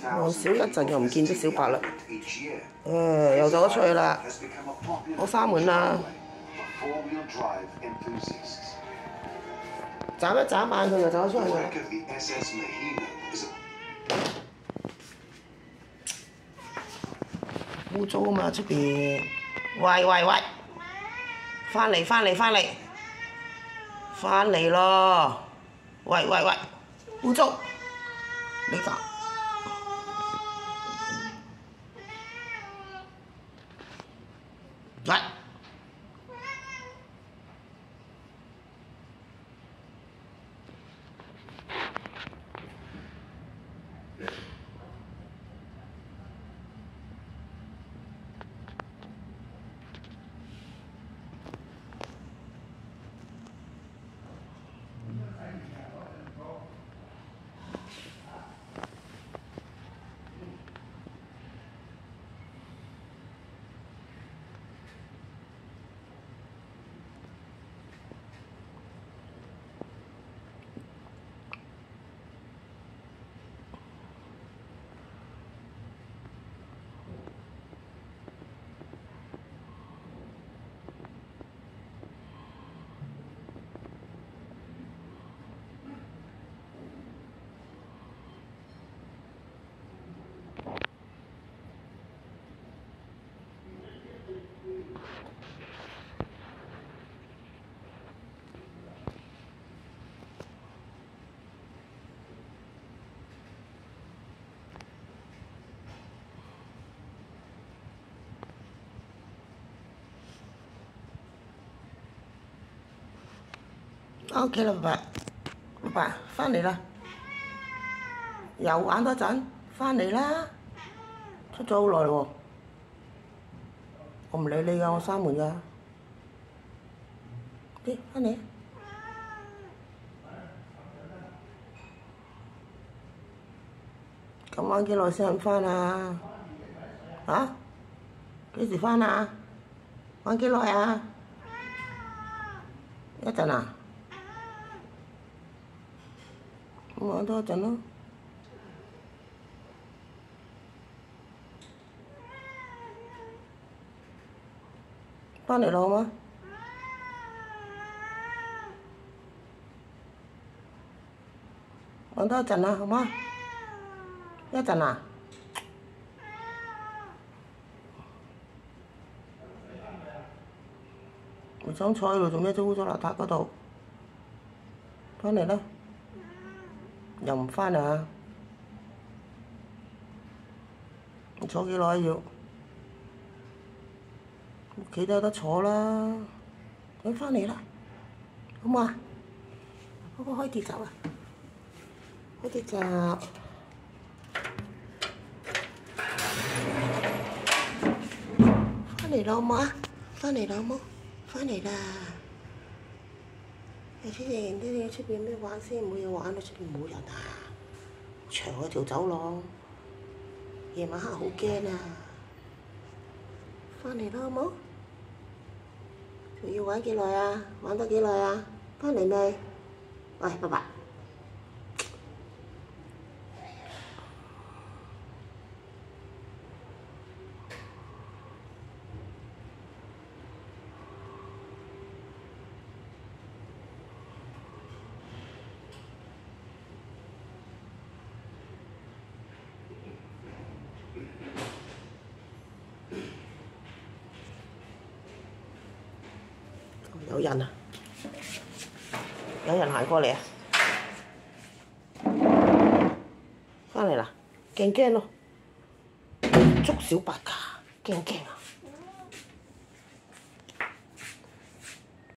望少一陣又唔見咗小白啦。又走咗出去啦。我閂門啦。眨一眨眼佢就走咗出去啦。污糟啊嘛出邊！喂！翻嚟咯！喂！污糟！你㗎？嚟！OK 啦，爸爸，翻嚟啦，又玩多陣，翻嚟啦，出咗好耐喎，我唔理你㗎，我閂門㗎，啲翻嚟，咁玩幾耐先肯翻啊？啊？幾時翻啊？玩幾耐啊？一陣啊？咁玩多一陣咯。翻嚟啦，好嗎？玩多一陣啦，好嗎？一陣啊？唔想坐喺度做咩啫？污糟邋遢嗰度，翻嚟啦！又唔翻啊？你坐幾耐要？屋企都有得坐啦，咁翻嚟啦，好唔好啊？嗰個開鐵閘啊！開鐵閘，翻嚟啦，好唔好啊？翻嚟啦，好唔好？翻嚟啦！你出邊啲出邊咩玩先？冇嘢玩啦，出邊冇人啊！長嗰條走廊，夜晚黑好驚啊！翻嚟啦，好冇？仲要玩幾耐啊？玩得幾耐啊？翻嚟未？喂，爸爸。有人啊！有人行過嚟啊！翻嚟啦，驚咯！捉小白㗎，驚啊！